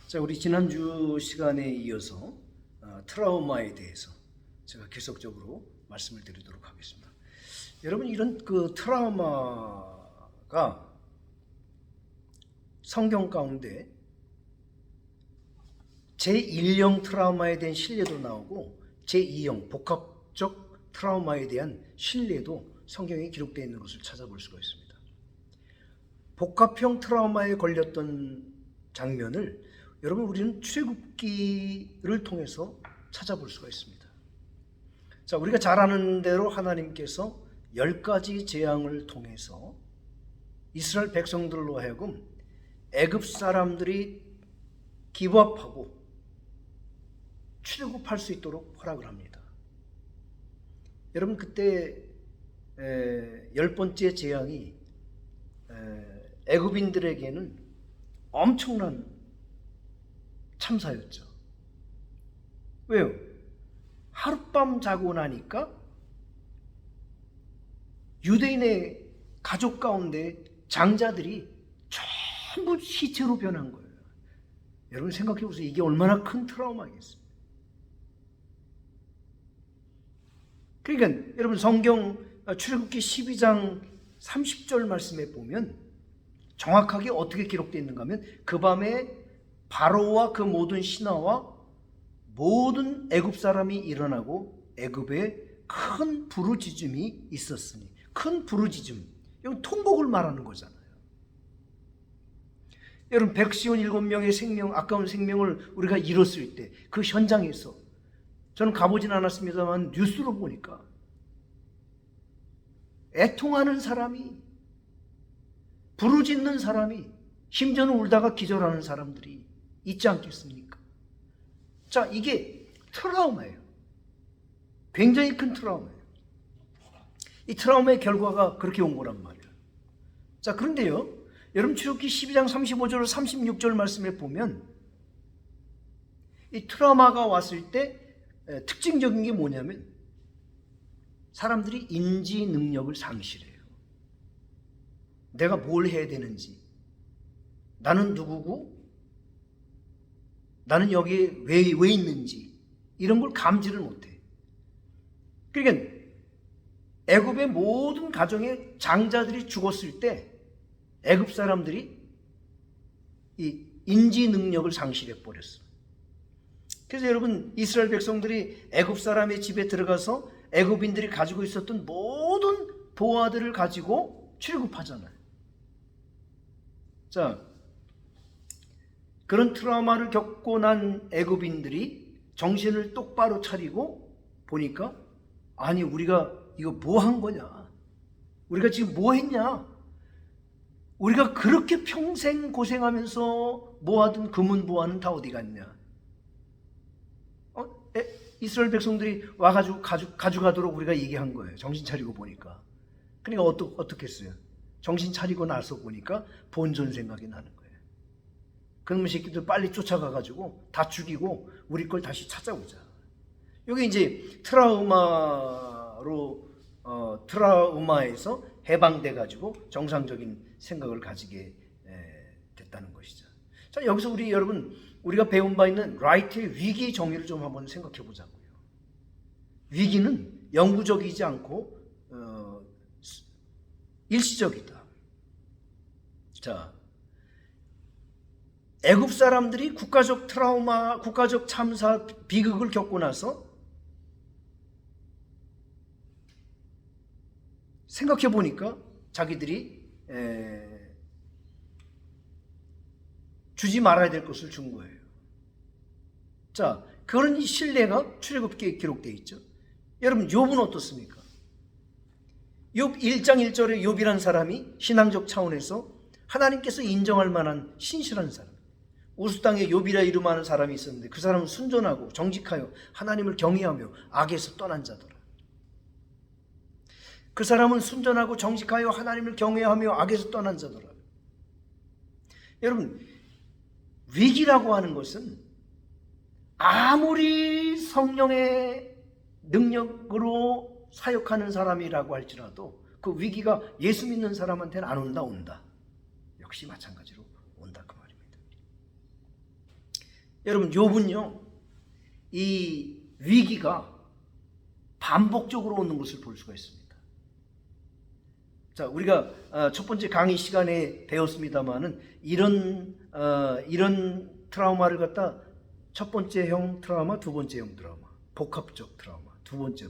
자, 우리 지난주 시간에 이어서 트라우마에 대해서 제가 계속적으로 말씀을 드리도록 하겠습니다. 여러분, 이런 트라우마가 성경 가운데 제1형 트라우마에 대한 신뢰도 나오고 제2형 복합적 트라우마에 대한 신뢰도 성경에 기록되어 있는 것을 찾아볼 수가 있습니다. 복합형 트라우마에 걸렸던 장면을 여러분, 우리는 출애굽기를 통해서 찾아볼 수가 있습니다. 자, 우리가 잘 아는 대로 하나님께서 10가지 재앙을 통해서 이스라엘 백성들로 하여금 애굽 사람들이 기부합하고 출애굽할 수 있도록 허락을 합니다. 여러분, 그때 10번째 재앙이 애굽인들에게는 엄청난 참사였죠. 왜요? 하룻밤 자고 나니까 유대인의 가족 가운데 장자들이 전부 시체로 변한 거예요. 여러분 생각해 보세요. 이게 얼마나 큰 트라우마겠습니까? 그러니까 여러분, 성경 출애굽기 12장 30절 말씀에 보면 정확하게 어떻게 기록되어 있는가 하면, 그 밤에 바로와 그 모든 신하와 모든 애굽 사람이 일어나고 애굽에 큰 부르짖음이 있었으니. 큰 부르짖음, 이건 통곡을 말하는 거잖아요. 여러분, 백시온 7명의 생명, 아까운 생명을 우리가 잃었을 때 그 현장에서, 저는 가보진 않았습니다만 뉴스로 보니까 애통하는 사람이, 부르짖는 사람이, 심지어는 울다가 기절하는 사람들이 있지 않겠습니까? 자, 이게 트라우마예요. 굉장히 큰 트라우마예요. 이 트라우마의 결과가 그렇게 온 거란 말이에요. 자, 그런데요, 여러분, 출애굽기 12장 35절 36절 말씀에 보면 이 트라우마가 왔을 때 특징적인 게 뭐냐면, 사람들이 인지 능력을 상실해요. 내가 뭘 해야 되는지, 나는 누구고, 나는 여기에 왜 있는지, 이런 걸 감지를 못해. 그러니까 애굽의 모든 가정의 장자들이 죽었을 때 애굽 사람들이 이 인지 능력을 상실해 버렸어. 그래서 여러분, 이스라엘 백성들이 애굽 사람의 집에 들어가서 애굽인들이 가지고 있었던 모든 보화들을 가지고 출애굽하잖아요. 자, 그런 트라우마를 겪고 난 애굽인들이 정신을 똑바로 차리고 보니까, 아니, 우리가 이거 뭐 한 거냐? 우리가 지금 뭐 했냐? 우리가 그렇게 평생 고생하면서 모아둔 금은 보화는 다 어디 갔냐? 이스라엘 백성들이 와가지고 가져가도록 우리가 얘기한 거예요. 정신 차리고 보니까. 그러니까 어떻게 했어요? 정신 차리고 나서 보니까 본전 생각이 나는 거예요. 그놈의 새끼들 빨리 쫓아가가지고 다 죽이고 우리 걸 다시 찾아오자. 이게 이제 트라우마에서 해방돼가지고 정상적인 생각을 가지게 됐다는 것이죠. 자, 여기서 우리가 배운 바 있는 라이트의 위기 정의를 좀 한번 생각해 보자고요. 위기는 영구적이지 않고 일시적이다. 자, 애굽 사람들이 국가적 트라우마, 국가적 참사, 비극을 겪고 나서 생각해 보니까 자기들이 주지 말아야 될 것을 준 거예요. 자, 그런 신뢰가 출애굽기에 기록되어 있죠. 여러분, 욥은 어떻습니까? 욥 1장 1절에 욥이라는 사람이 신앙적 차원에서 하나님께서 인정할 만한 신실한 사람, 우스 땅에 욥이라 이름하는 사람이 있었는데, 그 사람은 순전하고 정직하여 하나님을 경외하며 악에서 떠난 자더라. 그 사람은 순전하고 정직하여 하나님을 경외하며 악에서 떠난 자더라. 여러분, 위기라고 하는 것은 아무리 성령의 능력으로 사역하는 사람이라고 할지라도 그 위기가 예수 믿는 사람한테는 안 온다. 역시 마찬가지로 온다, 그 말입니다. 여러분, 욥은요, 이 위기가 반복적으로 오는 것을 볼 수가 있습니다. 자, 우리가 첫 번째 강의 시간에 배웠습니다만은 이런 트라우마를 갖다 첫 번째 형 트라우마, 두 번째 형 트라우마, 복합적 트라우마, 두 번째.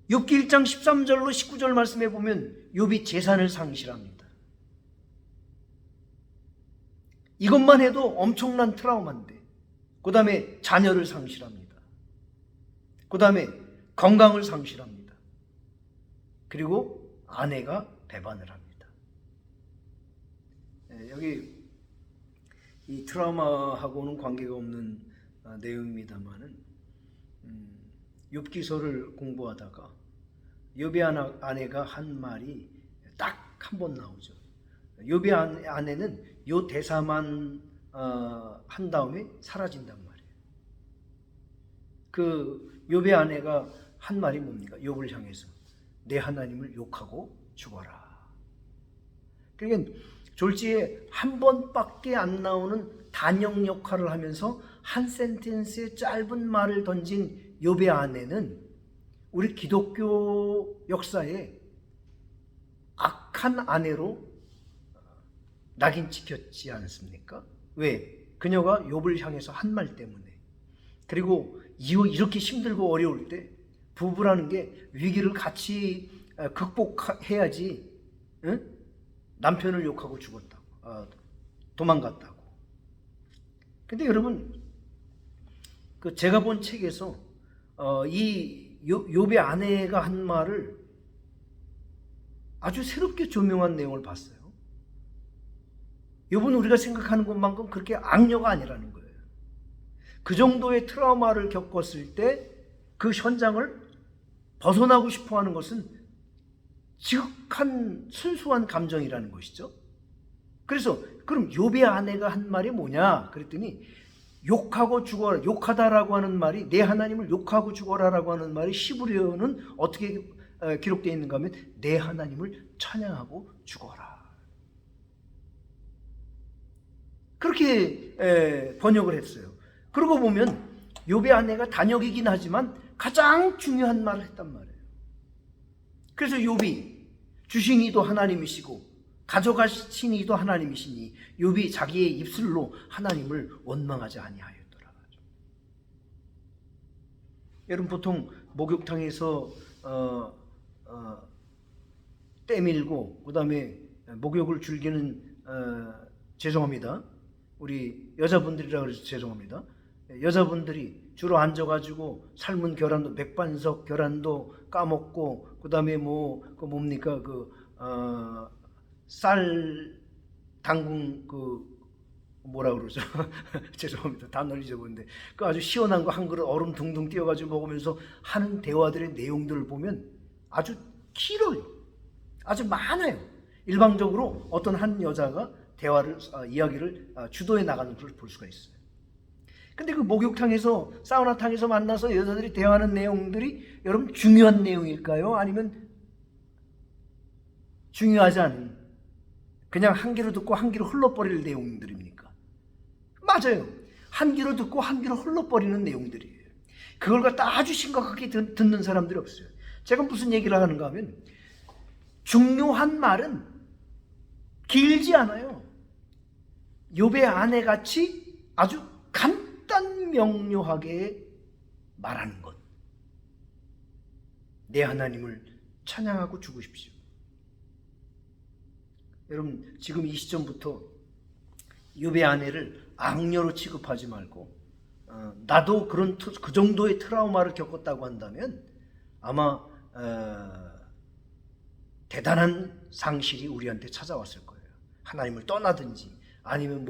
욥기 1장 13절로 19절 말씀해 보면 욥이 재산을 상실합니다. 이것만 해도 엄청난 트라우마인데, 그 다음에 자녀를 상실합니다. 그 다음에 건강을 상실합니다. 그리고 아내가 배반을 합니다. 여기 이 트라우마하고는 관계가 없는 내용입니다만은 욥기서를 공부하다가 욥의 아내가 한 말이 딱 한 번 나오죠. 욥의 아내는 요 대사만 한 다음에 사라진단 말이에요. 그 욥의 아내가 한 말이 뭡니까? 욥을 향해서 내 하나님을 욕하고 죽어라. 그러니까 졸지에 한 번밖에 안 나오는 단역 역할을 하면서 한 센텐스의 짧은 말을 던진 욥의 아내는 우리 기독교 역사에 악한 아내로 낙인 찍혔지 않습니까? 왜? 그녀가 욥을 향해서 한 말 때문에. 그리고 이렇게 힘들고 어려울 때 부부라는 게 위기를 같이 극복해야지. 응? 남편을 욕하고 죽었다고, 도망갔다고. 근데 여러분, 그 제가 본 책에서 이 욥의 아내가 한 말을 아주 새롭게 조명한 내용을 봤어요. 욥은 우리가 생각하는 것만큼 그렇게 악녀가 아니라는 거예요. 그 정도의 트라우마를 겪었을 때 그 현장을 벗어나고 싶어하는 것은 지극한 순수한 감정이라는 것이죠. 그래서 그럼 욥의 아내가 한 말이 뭐냐 그랬더니 욕하고 죽어라, 욕하다라고 하는 말이, 내 하나님을 욕하고 죽어라라고 하는 말이 히브리어는 어떻게 기록되어 있는가 하면 내 하나님을 찬양하고 죽어라. 그렇게 번역을 했어요. 그러고 보면 욥의 아내가 단역이긴 하지만 가장 중요한 말을 했단 말이에요. 그래서 욥이 주신 이도 하나님이시고 가져가신 이도 하나님이시니 욥이 자기의 입술로 하나님을 원망하지 아니하였더라. 여러분, 보통 목욕탕에서 때밀고 그 다음에 목욕을 즐기는 죄송합니다. 우리 여자분들이라 그래서 죄송합니다. 여자분들이 주로 앉아가지고 삶은 계란도, 맥반석 계란도 까먹고 그 다음에 뭡니까 쌀 담근 뭐라 그러죠? 죄송합니다. 단어를 잊어버렸는데 그 아주 시원한 거 한 그릇 얼음 둥둥 띄워가지고 먹으면서 하는 대화들의 내용들을 보면 아주 길어요. 아주 많아요. 일방적으로 어떤 한 여자가 이야기를 주도해 나가는 것을 볼 수가 있어요. 근데 그 목욕탕에서, 사우나탕에서 만나서 여자들이 대화하는 내용들이 여러분 중요한 내용일까요? 아니면 중요하지 않은, 그냥 한 귀로 듣고 한 귀로 흘러버릴 내용들입니까? 맞아요. 한 귀로 듣고 한 귀로 흘러버리는 내용들이에요. 그걸 갖다 아주 심각하게 듣는 사람들이 없어요. 제가 무슨 얘기를 하는가 하면 중요한 말은 길지 않아요. 욥의 아내같이 아주 간단 명료하게 말하는 것. 내 하나님을 찬양하고 죽으십시오. 여러분, 지금 이 시점부터 욥의 아내를 악녀로 취급하지 말고 나도 그 정도의 트라우마를 겪었다고 한다면 아마 대단한 상실이 우리한테 찾아왔을 거예요. 하나님을 떠나든지 아니면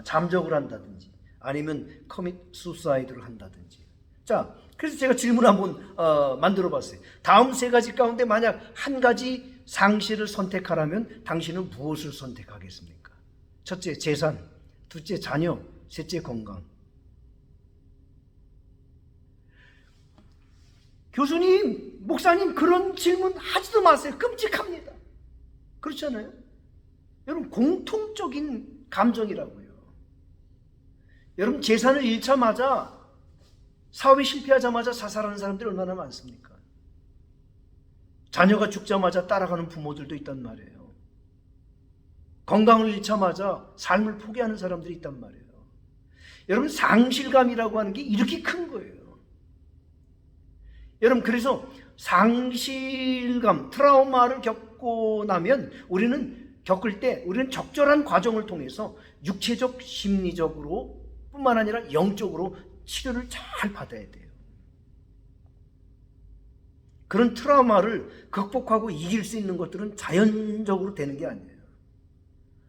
잠적을 한다든지 아니면 커밋 수사이드를 한다든지. 자, 그래서 제가 질문 한번 만들어 봤어요. 다음 세 가지 가운데 만약 한 가지 상실을 선택하라면 당신은 무엇을 선택하겠습니까? 첫째, 재산. 둘째, 자녀. 셋째, 건강. 교수님, 목사님, 그런 질문 하지도 마세요. 끔찍합니다. 그렇잖아요? 여러분, 공통적인 감정이라고요. 여러분, 재산을 잃자마자, 사업이 실패하자마자 자살하는 사람들이 얼마나 많습니까? 자녀가 죽자마자 따라가는 부모들도 있단 말이에요. 건강을 잃자마자 삶을 포기하는 사람들이 있단 말이에요. 여러분, 상실감이라고 하는 게 이렇게 큰 거예요. 여러분, 그래서 상실감, 트라우마를 겪고 나면 우리는 적절한 과정을 통해서 육체적, 심리적으로 뿐만 아니라 영적으로 치료를 잘 받아야 돼요. 그런 트라우마를 극복하고 이길 수 있는 것들은 자연적으로 되는 게 아니에요.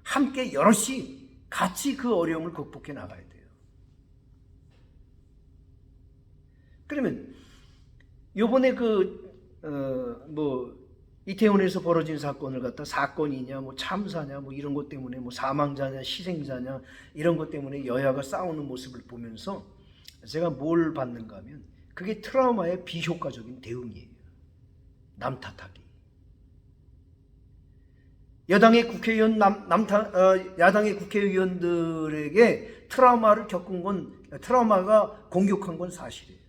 함께 여럿이 같이 그 어려움을 극복해 나가야 돼요. 그러면 요번에 이태원에서 벌어진 사건을 갖다 사건이냐, 참사냐, 이런 것 때문에 사망자냐, 희생자냐, 이런 것 때문에 여야가 싸우는 모습을 보면서 제가 뭘 받는가 하면 그게 트라우마의 비효과적인 대응이에요. 남 탓하기. 야당의 국회의원들에게 트라우마가 공격한 건 사실이에요.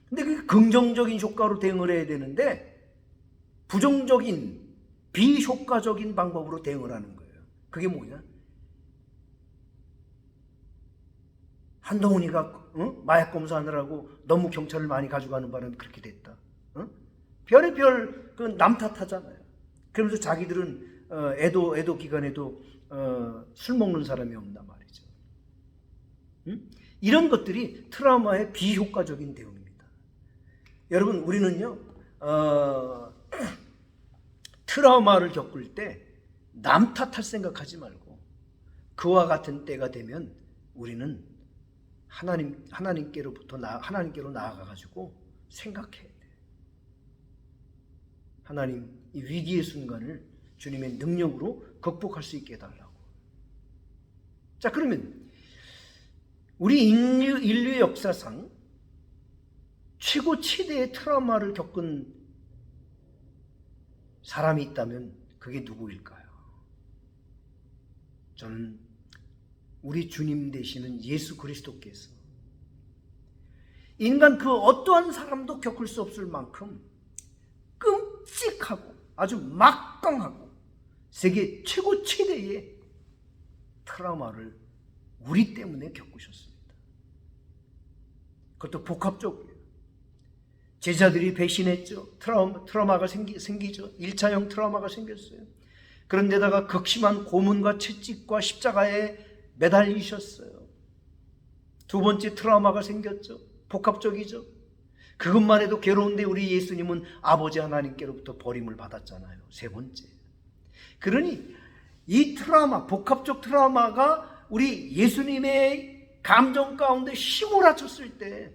근데 그게 긍정적인 효과로 대응을 해야 되는데 부정적인 비효과적인 방법으로 대응을 하는 거예요. 그게 뭐냐? 한동훈이가 마약 검사하느라고 너무 경찰을 많이 가져가는 바람에 그렇게 됐다. 별의별 남 탓하잖아요. 그러면서 자기들은 애도 기간에도 술 먹는 사람이 없단 말이죠. 이런 것들이 트라우마의 비효과적인 대응입니다. 여러분, 우리는요 트라우마를 겪을 때 남 탓할 생각하지 말고 그와 같은 때가 되면 우리는 하나님께로 나아가가지고 생각해야 돼. 하나님, 이 위기의 순간을 주님의 능력으로 극복할 수 있게 해달라고. 자, 그러면 우리 인류의 역사상 최대의 트라우마를 겪은 사람이 있다면 그게 누구일까요? 저는 우리 주님 되시는 예수 그리스도께서 인간 그 어떠한 사람도 겪을 수 없을 만큼 끔찍하고 아주 막강하고 세계 최대의 트라우마를 우리 때문에 겪으셨습니다. 그것도 복합적이에요. 제자들이 배신했죠. 트라우마가 생기죠. 1차형 트라우마가 생겼어요. 그런데다가 극심한 고문과 채찍과 십자가에 매달리셨어요. 두 번째 트라우마가 생겼죠. 복합적이죠. 그것만 해도 괴로운데 우리 예수님은 아버지 하나님께로부터 버림을 받았잖아요. 세 번째. 그러니 이 트라우마, 복합적 트라우마가 우리 예수님의 감정 가운데 휘몰아쳤을 때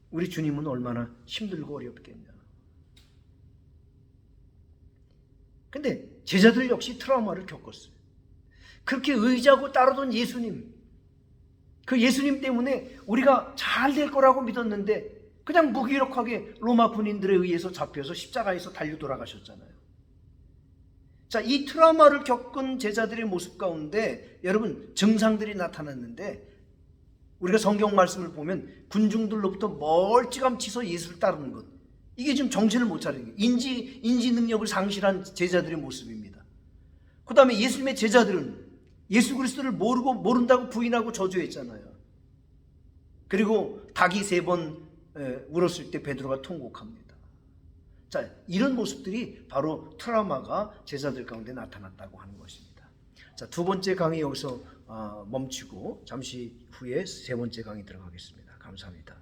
우리 주님은 얼마나 힘들고 어렵겠냐. 근데 제자들 역시 트라우마를 겪었어요. 그렇게 의지하고 따르던 예수님, 그 예수님 때문에 우리가 잘 될 거라고 믿었는데 그냥 무기력하게 로마 군인들에 의해서 잡혀서 십자가에서 달려 돌아가셨잖아요. 자, 이 트라우마를 겪은 제자들의 모습 가운데 여러분 증상들이 나타났는데 우리가 성경 말씀을 보면 군중들로부터 멀찌감치서 예수를 따르는 것, 이게 지금 정신을 못 차리는 거예요. 인지 능력을 상실한 제자들의 모습입니다. 그 다음에 예수님의 제자들은 예수 그리스도를 모른다고 부인하고 저주했잖아요. 그리고 닭이 3번 울었을 때 베드로가 통곡합니다. 자, 이런 모습들이 바로 트라우마가 제자들 가운데 나타났다고 하는 것입니다. 자, 두 번째 강의 여기서 멈추고 잠시 후에 세 번째 강의 들어가겠습니다. 감사합니다.